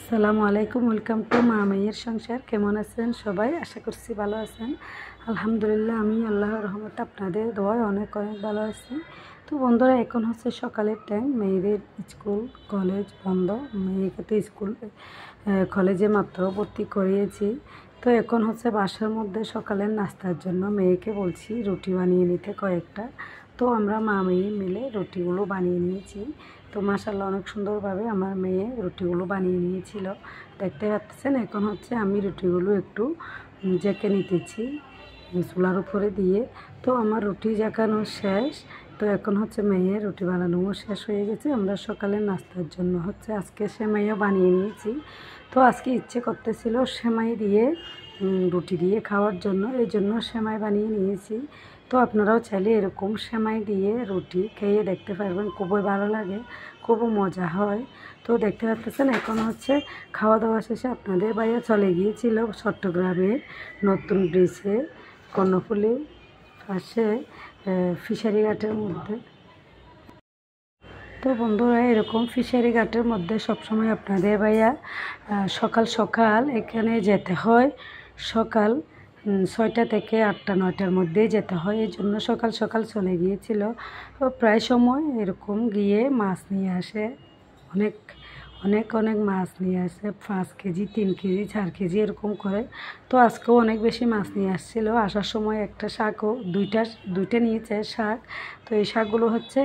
আসসালামু আলাইকুম, welcome to মা মেয়ের সংসার। কেমন আছেন সবাই? আশা করছি ভালো আছেন। আলহামদুলিল্লাহ, আমি আল্লাহর রহমতে আপনাদের দোয়ায় অনেক অনেক ভালো আছি। তো বন্ধুরা, এখন হচ্ছে সকালের টাইম, মেয়েদের স্কুল কলেজ বন্ধ। মেয়েকে তো স্কুল কলেজে মাত্র ভর্তি করিয়েছি। তো এখন হচ্ছে বাসার মধ্যে সকালের নাস্তার জন্য মেয়েকে বলছি রুটি বানিয়ে নিতে কয়েকটা। তো আমরা মা মেয়ে মিলে রুটিগুলো বানিয়ে নিয়েছি। তো মাশাআল্লাহ অনেক সুন্দরভাবে আমার মেয়ে রুটিগুলো বানিয়ে নিয়েছিল, দেখতে পাচ্ছেন। এখন হচ্ছে আমি রুটিগুলো একটু জেঁকে নিতেছি চুলার উপরে দিয়ে। তো আমার রুটি জাকানো শেষ। তো এখন হচ্ছে মেয়ে রুটি বানানোও শেষ হয়ে গেছে। আমরা সকালে নাস্তার জন্য হচ্ছে আজকে সেমাইও বানিয়ে নিয়েছি। তো আজকে ইচ্ছে করতেছিল সেমাই দিয়ে রুটি দিয়ে খাওয়ার জন্য, এই জন্য সেমাই বানিয়ে নিয়েছি। তো আপনারাও চাইলে এরকম সেমাই দিয়ে রুটি খেয়ে দেখতে পারবেন, খুবই ভালো লাগে, খুবই মজা হয়। তো দেখতে পাচ্ছেন এখন হচ্ছে খাওয়া দাওয়া শেষে আপনাদের ভাইয়া চলে গিয়েছিল চট্টগ্রামের নতুন ব্রিজে কর্ণফুলী পাশে ফিশারি ঘাটের মধ্যে। তো বন্ধুরা, এরকম ফিশারি ঘাটের মধ্যে সবসময় আপনাদের ভাইয়া সকাল সকাল এখানে যেতে হয়। সকাল 6টা থেকে 8টা 9টার মধ্যেই যেতে হয়, এই জন্য সকাল সকাল চলে গিয়েছিল। প্রায় সময় এরকম গিয়ে মাছ নিয়ে আসে, অনেক অনেক অনেক মাছ নিয়ে আসে, 5 কেজি 3 কেজি 4 কেজি এরকম করে। তো আজকেও অনেক বেশি মাছ নিয়ে আসছিল। আসার সময় একটা শাকও দুইটা নিয়েছে শাক। তো এই শাকগুলো হচ্ছে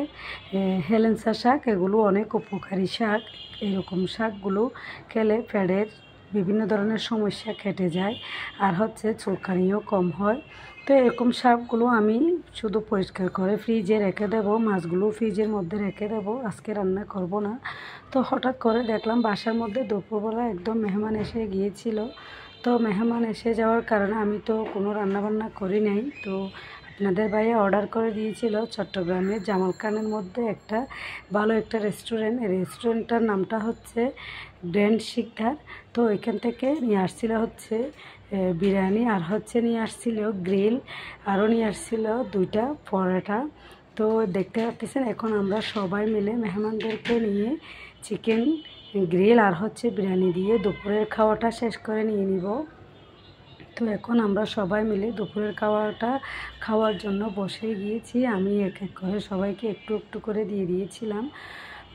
হেলেঞ্চা শাক, এগুলো অনেক উপকারী শাক। এরকম শাকগুলো খেলে পেটের বিভিন্ন ধরনের সমস্যা কেটে যায়, আর হচ্ছে চুলকানিও কম হয়। তো এরকম শাকগুলো আমি শুধু পরিষ্কার করে ফ্রিজে রেখে দেবো, মাছগুলো ফ্রিজের মধ্যে রেখে দেবো, আজকে রান্না করব না। তো হঠাৎ করে দেখলাম বাসার মধ্যে দুপুরবেলা একদম মেহমান এসে গিয়েছিল। তো মেহমান এসে যাওয়ার কারণে আমি তো কোনো রান্নাবান্না করি নাই। তো আপনাদের ভাইয়া অর্ডার করে দিয়েছিল চট্টগ্রামের জামাল খানের মধ্যে একটা ভালো একটা রেস্টুরেন্ট। এই রেস্টুরেন্টটার নামটা হচ্ছে গ্র্যান্ড শিকদার। তো এখান থেকে নিয়ে আসছিল হচ্ছে বিরিয়ানি, আর হচ্ছে নিয়ে আসছিল গ্রিল, আরও নিয়ে আসছিল 2টা পরোটা। তো দেখতে পাচ্ছেন এখন আমরা সবাই মিলে মেহমানদেরকে নিয়ে চিকেন গ্রিল আর হচ্ছে বিরিয়ানি দিয়ে দুপুরের খাওয়াটা শেষ করে নিয়ে নিব। তো এখন আমরা সবাই মিলে দুপুরের খাওয়াটা খাওয়ার জন্য বসে গিয়েছি। আমি এক এক করে সবাইকে একটু একটু করে দিয়ে দিয়েছিলাম।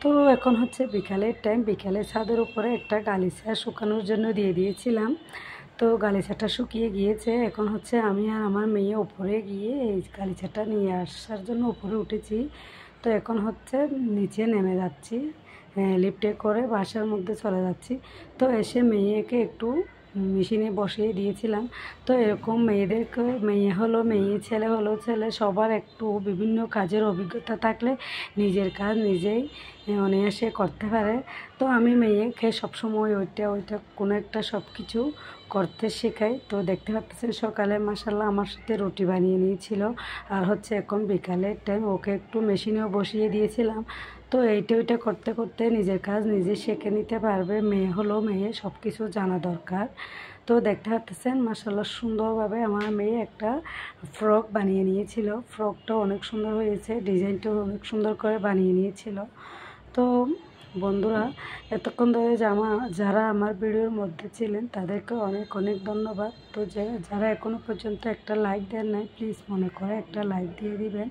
তো এখন হচ্ছে বিকালের টাইম, বিকালে ছাদের উপরে একটা গালিচা শুকানোর জন্য দিয়ে দিয়েছিলাম। তো গালিচাটা শুকিয়ে গিয়েছে। এখন হচ্ছে আমি আর আমার মেয়ে উপরে গিয়ে এই গালিচাটা নিয়ে আসার জন্য উপরে উঠেছি। তো এখন হচ্ছে নিচে নেমে যাচ্ছি, লিফটে করে বাসার মধ্যে চলে যাচ্ছি। তো এসে মেয়েকে একটু মেশিনে বসিয়ে দিয়েছিলাম। তো এরকম মেয়েদেরকে, মেয়ে হলো মেয়ে, ছেলে হলো ছেলে, সবার একটু বিভিন্ন কাজের অভিজ্ঞতা থাকলে নিজের কাজ নিজেই অনায়াসে করতে পারে। তো আমি মেয়েকে সবসময় ওইটা কোনো একটা সব কিছু করতে শেখাই। তো দেখতে পাচ্ছেন সকালে মাশাআল্লাহ আমার সাথে রুটি বানিয়ে নিয়েছিল, আর হচ্ছে এখন বিকালের টাইম, ওকে একটু মেশিনেও বসিয়ে দিয়েছিলাম। তো এইটা ওইটা করতে করতে নিজের কাজ নিজে শিখে নিতে পারবে। মেয়ে হলো মেয়ে, সব কিছু জানা দরকার। তো দেখতে পাচ্ছেন মাশাআল্লাহ সুন্দরভাবে আমার মেয়ে একটা ফ্রক বানিয়ে নিয়েছিল। ফ্রকটা অনেক সুন্দর হয়েছে, ডিজাইনটাও অনেক সুন্দর করে বানিয়ে নিয়েছিল। তো বন্ধুরা, এতক্ষণ ধরে যারা আমার ভিডিওর মধ্যে ছিলেন তাদেরকে অনেক অনেক ধন্যবাদ। তো যারা এখনও পর্যন্ত একটা লাইক দেন নাই, প্লিজ মনে করে একটা লাইক দিয়ে দিবেন।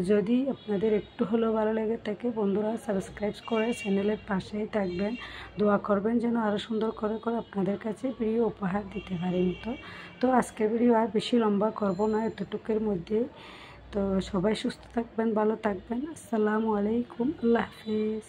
যদি আপনাদের একটু হলেও ভালো লেগে থাকে বন্ধুরা, সাবস্ক্রাইব করে চ্যানেলের পাশেই থাকবেন, দোয়া করবেন যেন আরও সুন্দর করে করে আপনাদের কাছে ভিডিও উপহার দিতে পারি। তো আজকের ভিডিও আর বেশি লম্বা করব না, এতটুকুর মধ্যে। তো সবাই সুস্থ থাকবেন, ভালো থাকবেন। আসসালামু আলাইকুম, আল্লাহ হাফিজ।